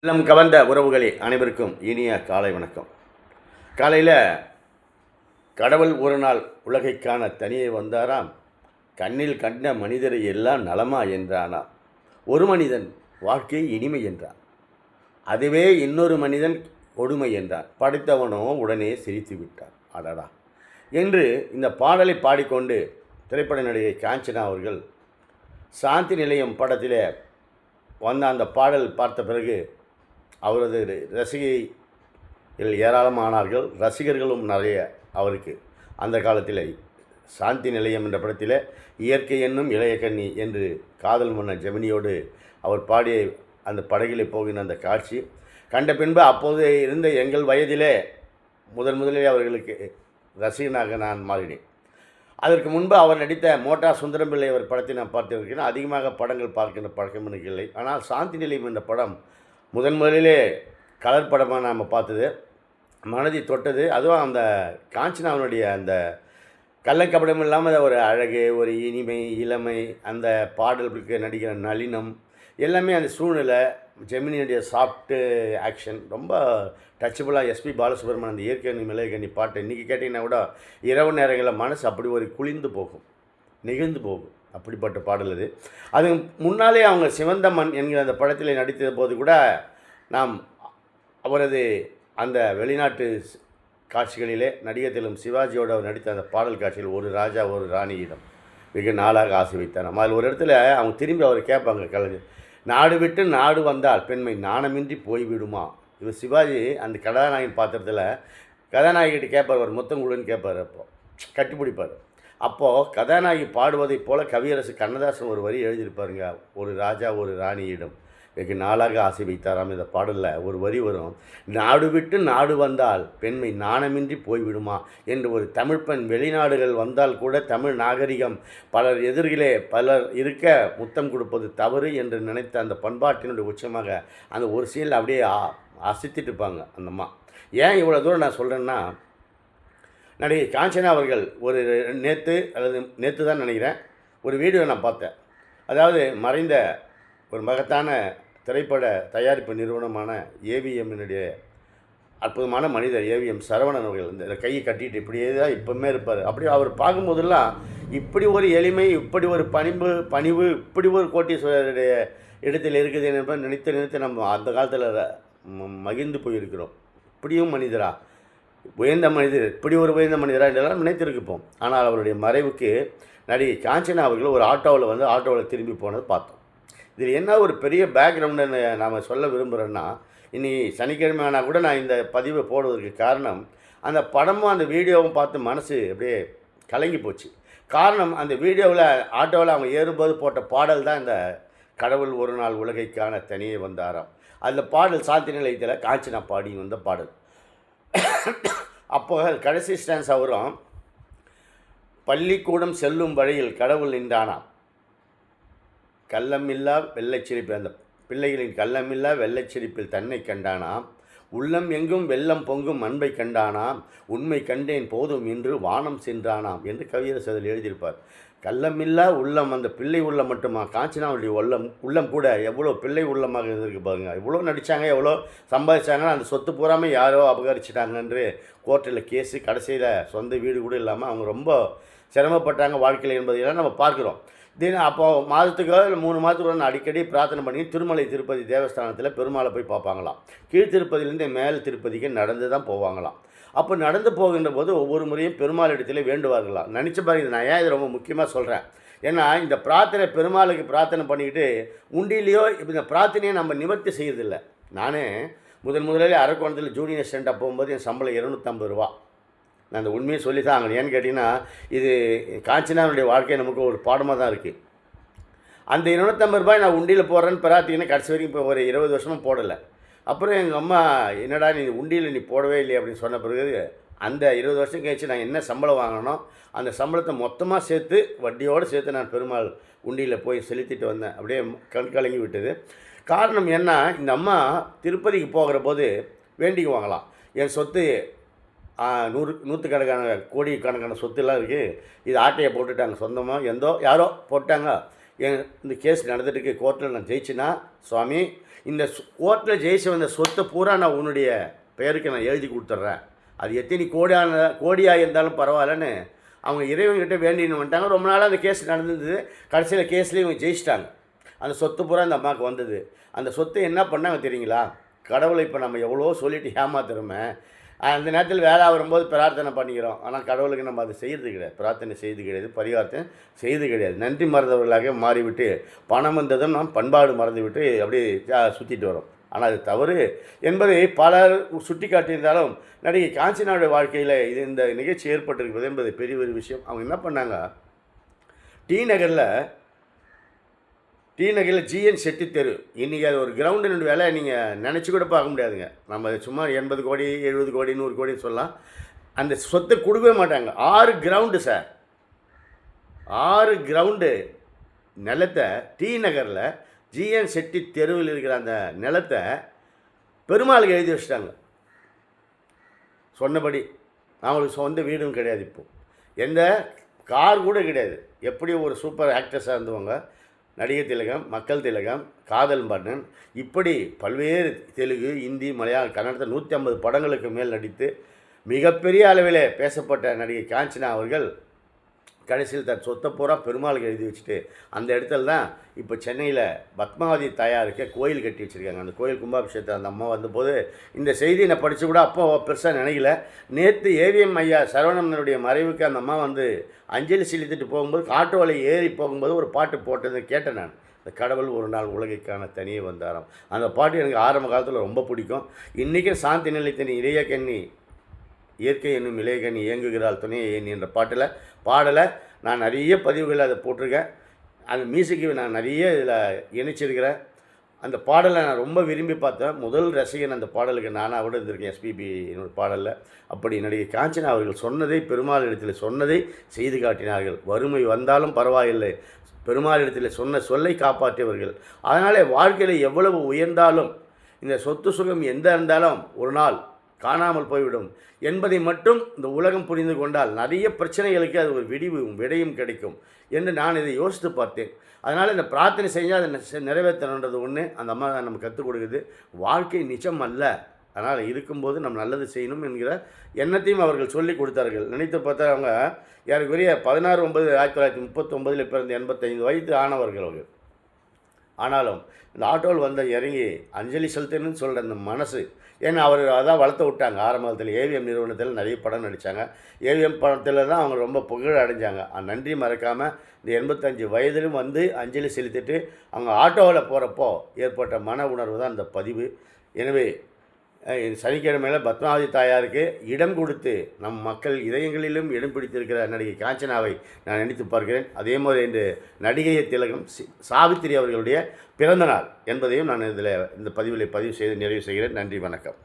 இல்லம் கவர்ந்த உறவுகளே அனைவருக்கும் இனிய காலை வணக்கம். காலையில் கடவுள் ஒரு நாள் உலகைக் காண தனியே வந்தாராம். கண்ணில் கண்ட மனிதரை எல்லாம் நலமா என்றானாம். ஒரு மனிதன் வாழ்க்கை இனிமை என்றான். அதுவே இன்னொரு மனிதன் கொடுமை என்றான். படித்தவனோ உடனே சிரித்து விட்டான். அடடா என்று இந்த பாடலை பாடிக்கொண்டு திரைப்பட நடிகை காஞ்சனா அவர்கள் சாந்தி நிலையம் படத்திலே வந்த அந்த பாடல் பார்த்த பிறகு அவரது ரசிகைகள் ஏராளமானார்கள். ரசிகர்களும் நிறைய அவருக்கு. அந்த காலத்தில் சாந்தி நிலையம் என்ற படத்தில் இயற்கை என்னும் இளைய கண்ணி என்று காதல் மன்னன் ஜெமினியோடு அவர் பாடிய அந்த படகிலே போகின்ற அந்த காட்சி கண்ட பின்பு அப்போது இருந்த எங்கள் வயதிலே முதலிலே அவர்களுக்கு ரசிகனாக நான் மாறினேன். அதற்கு முன்பு அவர் நடித்த மோட்டா சுந்தரம் பிள்ளை அவர் படத்தை நான் பார்த்திருக்கிறேன். அதிகமாக படங்கள் பார்க்கின்ற பழக்கம் எனக்கு இல்லை. ஆனால் சாந்தி நிலையம் என்ற படம் முதலிலே கலர் படமாக நாம் பார்த்தது, மனதை தொட்டது. அதுவும் அந்த காஞ்சனாவினுடைய அந்த கள்ளக்கபடம் இல்லாமல் ஒரு அழகு, ஒரு இனிமை, இளமை, அந்த பாடலுக்கு நடிக்கிற நளினம் எல்லாமே அந்த சூழ்நிலை, ஜெமினியுடைய சாஃப்ட்டு ஆக்ஷன் ரொம்ப டச்சபுளாக. எஸ்பி பாலசுப்ரமணியன் அந்த இயற்கை மிளகண்ணி பாட்டை இன்றைக்கி கேட்டிங்கன்னா கூட இரவு நேரங்களில் மனசு அப்படி ஒரு குளிர்ந்து போகும், நெகிழ்ந்து போகும். அப்படிப்பட்ட பாடல் அது. அது முன்னாலே அவங்க சிவந்தமன் என்கிற அந்த படத்தில் நடித்த போது கூட நாம் அவரது அந்த வெளிநாட்டு காட்சிகளிலே நடிகத்திலும் சிவாஜியோடு அவர் நடித்த அந்த பாடல் காட்சியில் ஒரு ராஜா ஒரு ராணியிடம் வெகு நாளாக ஆசை வைத்தார். நம்ம அதில் ஒரு இடத்துல அவங்க திரும்பி அவர் கேட்பாங்க, கலைஞர், நாடு விட்டு நாடு வந்தால் பெண்மை நாணமின்றி போய்விடுமா. இவர் சிவாஜி அந்த கதாநாயகன் பாத்திரத்தில் கதாநாயகிட்ட கேட்பார், ஒரு முத்தங்குழுன்னு கேட்பார், அப்போது கட்டிப்பிடிப்பார். அப்போது கதாநாயகி பாடுவதைப் போல கவியரசு கண்ணதாசன் ஒரு வரி எழுதியிருப்பாருங்க, ஒரு ராஜா ஒரு ராணியிடம் வெகு நாளாக ஆசை வைத்தாராம். இந்த பாடலில் ஒரு வரி வரும், நாடு விட்டு நாடு வந்தால் பெண்மை நாணமின்றி போய்விடுமா என்று. ஒரு தமிழ் பெண் வெளிநாடுகள் வந்தால் கூட தமிழ் நாகரிகம் பலர் எதிரிலே பலர் இருக்க முத்தம் கொடுப்பது தவறு என்று நினைத்த அந்த பண்பாட்டினுடைய உச்சமாக அந்த ஒரு சீனில் அப்படியே அசைத்திட்டு இருப்பாங்க அந்த அம்மா. ஏன் இவ்வளோ தூரம் நான் சொல்கிறேன்னா, நடிகை காஞ்சனா அவர்கள் ஒரு நேற்று தான் நினைக்கிறேன், ஒரு வீடியோ நான் பார்த்தேன். அதாவது மறைந்த ஒரு மகத்தான திரைப்பட தயாரிப்பு நிறுவனமான ஏவிஎம்னுடைய அற்புதமான மனிதர் ஏவிஎம் சரவணன் அவர்கள் இந்த கையை கட்டிட்டு இப்படியே தான் இப்போவுமே இருப்பார். அப்படி அவர் பார்க்கும்போதெல்லாம் இப்படி ஒரு எளிமை, இப்படி ஒரு பணிவு, இப்படி ஒரு கோட்டீஸ்வரருடைய இடத்தில் இருக்குது என்பதை நினைத்து நம்ம அந்த காலத்தில் மகிழ்ந்து போயிருக்கிறோம். இப்படியும் மனிதரா, உயர்ந்த மனிதர், இப்படி ஒரு உயர்ந்த மனிதராக என்றெல்லாம் நினைத்திருப்போம். ஆனால் அவருடைய மறைவுக்கு நடிகை காஞ்சனா அவர்கள் ஒரு ஆட்டோவில் திரும்பி போனது பார்த்தோம். இதில் என்ன ஒரு பெரிய பேக்ரவுண்டுன்னு நாம் சொல்ல விரும்புகிறேன்னா, இனி சனிக்கிழமை ஆனால் கூட நான் இந்த பதிவை போடுவதற்கு காரணம், அந்த படமும் அந்த வீடியோவும் பார்த்து மனசு அப்படியே கலங்கி போச்சு. காரணம், அந்த வீடியோவில் ஆட்டோவில் அவங்க ஏறும்போது போட்ட பாடல் தான் இந்த கடவுள் ஒரு நாள் உலகைக்கான தனியே வந்தாராம். அதில் பாடல் சாந்தி நிலையத்தில் காஞ்சனா பாடி வந்த பாடல். அப்போ கடைசி ஸ்டான்ஸ் அவரும், பள்ளிக்கூடம் செல்லும் வழியில் கடவுள் நின்றானாம், கள்ளமில்லா வெள்ளைச்சிரிப்பில், அந்த பிள்ளைகளின் கள்ளமில்லா வெள்ளைச்சிரிப்பில் தன்னை கண்டானாம், உள்ளம் எங்கும் வெள்ளம் பொங்கும் அன்பை கண்டானாம், உண்மை கண்டேன் போதும் என்று வானம் சென்றானாம் என்று கவியரசு அதில் எழுதியிருப்பார். கள்ளமில்லா உள்ளம், அந்த பிள்ளை உள்ளம் மட்டுமா, காஞ்சனாவுடைய உள்ளம் கூட எவ்வளோ பிள்ளை உள்ளமாக இருந்திருக்கு பாருங்க. எவ்வளோ நடித்தாங்க, எவ்வளோ சம்பாதிச்சாங்கன்னா அந்த சொத்து பூராமல் யாரோ அபகரிச்சிட்டாங்கன்று கோர்ட்டில் கேஸு, கடைசியில் சொந்த வீடு கூட இல்லாமல் அவங்க ரொம்ப சிரமப்பட்டாங்க வாழ்க்கையில் என்பதையெல்லாம் நம்ம பார்க்குறோம். அப்போது மாதத்துக்கோ இல்லை 3 மாதத்துக்கு அடிக்கடி பிரார்த்தனை பண்ணி திருமலை திருப்பதி தேவஸ்தானத்தில் பெருமாளை போய் பார்ப்பாங்களாம். கீழ் திருப்பதியிலேருந்து மேல் திருப்பதிக்கு நடந்து தான் போவாங்களாம். அப்போ நடந்து போகின்ற போது ஒவ்வொரு முறையும் பெருமாள் இடத்துல வேண்டுவார்களாம். நினச்சி பாருங்க, நான் ஏன் இது ரொம்ப முக்கியமாக சொல்கிறேன், ஏன்னா இந்த பிரார்த்தனை பெருமாளுக்கு பிரார்த்தனை பண்ணிக்கிட்டு உண்டியிலையோ இப்போ இந்த பிரார்த்தனையை நம்ம நிவர்த்தி செய்யறதில்லை. நானே முதலில் அரக்கோணத்தில் ஜூனியர் ஸ்டண்டாக போகும்போது என் சம்பளம் 250 ரூபா. நான் அந்த உண்மையை சொல்லி தான் ஆகணும். ஏன்னு கேட்டிங்கன்னா, இது காஞ்சனாவுடைய வாழ்க்கை நமக்கு ஒரு பாடமாக தான் இருக்குது. அந்த 250 ரூபாய் நான் உண்டியில் போடுறேன்னு பிரார்த்திங்கன்னா கடைசி வரைக்கும் இப்போ ஒரு 20 வருஷமும் போடலை. அப்புறம் எங்கள் அம்மா, என்னடா நீ உண்டியில் நீ போடவே இல்லையே அப்படின்னு சொன்ன பிறகு அந்த 20 வருஷம் கழிச்சு நான் என்ன சம்பளம் வாங்கினோம் அந்த சம்பளத்தை மொத்தமாக சேர்த்து வட்டியோடு சேர்த்து நான் பெருமாள் உண்டியில் போய் செலுத்திட்டு வந்தேன். அப்படியே கண் கலங்கி விட்டது. காரணம் என்ன, இந்த அம்மா திருப்பதிக்கு போகிற போது வேண்டிக்குவாங்களாம், என் சொத்து நூற்றுக்கணக்கான கோடிக்கணக்கான சொத்துலாம் இருக்குது, இது ஆட்டையை போட்டுட்டாங்க சொந்தமாக யாரோ போட்டாங்க, இந்த கேஸ் நடந்துட்டுருக்கு, கோர்ட்டில் நான் ஜெயிச்சின்னா சுவாமி இந்த கோர்ட்டில் ஜெயிச்சு வந்த சொத்தை பூரா நான் உன்னுடைய பெயருக்கு நான் எழுதி கொடுத்துட்றேன், அது எத்தனை கோடியாக இருந்தாலும் பரவாயில்லன்னு அவங்க இறைவன்கிட்ட வேண்டின்னு வந்துட்டாங்க. ரொம்ப நாளாக அந்த கேஸ் நடந்தது. கடைசியில் கேஸ்லேயும் இவங்க ஜெயிச்சிட்டாங்க. அந்த சொத்து பூரா அந்த அம்மாவுக்கு வந்தது. அந்த சொத்தை என்ன பண்ணாங்க தெரியுங்களா? கடவுளை இப்போ நம்ம எவ்வளோ சொல்லிட்டு ஏமாத்துறோமே, அந்த நேரத்தில் வேலை வரும்போது பிரார்த்தனை பண்ணிக்கிறோம். ஆனால் கடவுளுக்கு நம்ம அதை செய்கிறது கிடையாது, பிரார்த்தனை செய்து கிடையாது, பரிகாரத்தை செய்து கிடையாது. நன்றி மறந்தவர்களாக மாறிவிட்டு பணம் வந்ததும் நாம் பண்பாடு மறந்துவிட்டு அப்படியே சுற்றிட்டு வரோம். ஆனால் அது தவறு என்பதை பலர் சுட்டி காட்டியிருந்தாலும் நடிகை காஞ்சனாவுடைய வாழ்க்கையில் இந்த நிகழ்ச்சி ஏற்பட்டிருக்கிறது என்பது பெரிய ஒரு விஷயம். அவங்க என்ன பண்ணாங்க, டி நகரில் ஜிஎன் செட்டி தெரு, இன்றைக்கி அது ஒரு கிரவுண்டினுடைய வேலை நீங்கள் நினச்சி கூட பார்க்க முடியாதுங்க. நம்ம சும்மா 80 கோடி 70 கோடி 100 கோடின்னு சொல்லலாம். அந்த சொத்தை கொடுக்கவே மாட்டாங்க. 6 கிரவுண்டு சார், 6 கிரவுண்டு நிலத்தை டி நகரில் ஜிஎன் செட்டி தெருவில் இருக்கிற அந்த நிலத்தை பெருமாளுக்கு எழுதி வச்சிட்டாங்க. சொன்னபடி அவங்களுக்கு சொந்த வீடும் கிடையாது, இப்போது எந்த கார் கூட கிடையாது. எப்படி ஒரு சூப்பர் ஆக்ட்ரஸாக இருந்தவங்க, நடிகர் திலகம், மக்கள் திலகம், காதல் மன்னன், இப்படி பல்வேறு தெலுங்கு, இந்தி, மலையாளம், கன்னடத்தில் 150 படங்களுக்கு மேல் நடித்து மிகப்பெரிய அளவில் பேசப்பட்ட நடிகை காஞ்சனா அவர்கள் கடைசியில் தன் சொத்தை பூரா பெருமாளுக்கு எழுதி வச்சுட்டு அந்த இடத்துல தான் இப்போ சென்னையில் பத்மாவதி தாயாருக்கு கோயில் கட்டி வச்சுருக்காங்க. அந்த கோயில் கும்பாபிஷேகத்தை அந்த அம்மா வந்தபோது இந்த செய்தியை நான் படித்து கூட அப்போ பெருசாக நினைக்கல. நேற்று ஏவிஎம் ஐயா சரவணனுடைய மறைவுக்கு அந்த அம்மா வந்து அஞ்சலி செலுத்திட்டு போகும்போது ஆட்டோவில் ஏறி போகும்போது ஒரு பாட்டு போட்டதை கேட்டேன் நான். இந்த கடவுள் ஒரு நாள் உலகைக்கான தனியே வந்தாராம். அந்த பாட்டு எனக்கு ஆரம்ப காலத்தில் ரொம்ப பிடிக்கும். இன்றைக்கும் சாந்தி நிலைத்தனி இளைய கண்ணி இயற்கை என்னும் இளையகனி இயங்குகிறாள் துணையை ஏன் என்ற பாடலை நான் நிறைய பதிவுகள் அதை போட்டிருக்கேன். அந்த மியூசிக்கு நான் நிறைய இதில் இணைச்சிருக்கிறேன். அந்த பாடலை நான் ரொம்ப விரும்பி பார்த்தேன். முதல் ரசிகன் அந்த பாடலுக்கு நானாக கூட இருந்திருக்கேன், எஸ்பிபி என்னோட பாடலில். அப்படி நடிகை காஞ்சனா அவர்கள் சொன்னதை, பெருமாள் இடத்தில் சொன்னதை செய்து காட்டினார்கள். வறுமை வந்தாலும் பரவாயில்லை, பெருமாள் இடத்தில் சொன்ன சொல்லை காப்பாற்றியவர்கள். அதனாலே வாழ்க்கையில் எவ்வளவு உயர்ந்தாலும் இந்த சொத்து சுகம் எந்த இருந்தாலும் ஒரு நாள் காணாமல் போய்விடும் என்பதை மட்டும் இந்த உலகம் புரிந்து கொண்டால் நிறைய பிரச்சனைகளுக்கு அது ஒரு விடையும் கிடைக்கும் என்று நான் இதை யோசித்து பார்த்தேன். அதனால் இந்த பிரார்த்தனை செஞ்சால் அதை நிறைவேற்றணுன்றது ஒன்று அந்த அம்மா நம்ம கற்றுக் கொடுக்குது. வாழ்க்கை நிஜம் அல்ல, அதனால் இருக்கும்போது நம்ம நல்லது செய்யணும் என்கிற எண்ணத்தையும் அவர்கள் சொல்லி கொடுத்தார்கள். நினைத்து பார்த்தா அவங்க ஏறக்குறைய 16/9/1939 பிறந்த 85 வயது ஆனவர்கள் அவர்கள். ஆனாலும் இந்த ஆட்டோவில் வந்து இறங்கி அஞ்சலி செலுத்தணும்னு சொல்கிற அந்த மனசு, ஏன்னா அவர் அதான் வளர்த்து விட்டாங்க. ஆரம்பத்தில் ஏவிஎம் நிறுவனத்தில் நிறைய படம் நடித்தாங்க. ஏவிஎம் படத்தில் தான் அவங்க ரொம்ப புகழ் அடைஞ்சாங்க. நன்றி மறக்காமல் இந்த 85 வயதிலும் வந்து அஞ்சலி செலுத்திட்டு அவங்க ஆட்டோவில் போகிறப்போ ஏற்பட்ட மன உணர்வு தான் அந்த பதிவு. எனவே சனிக்கிழமையில் பத்மாவதி தாயாருக்கு இடம் கொடுத்து நம் மக்கள் இதயங்களிலும் இடம் பிடித்திருக்கிற நடிகை காஞ்சனாவை நான் நினைத்து பார்க்கிறேன். அதே மாதிரி இன்று நடிகை திலகம் சாவித்திரி அவர்களுடைய பிறந்தநாள் என்பதையும் நான் இந்த பதிவில் பதிவு செய்து நிறைவு செய்கிறேன். நன்றி, வணக்கம்.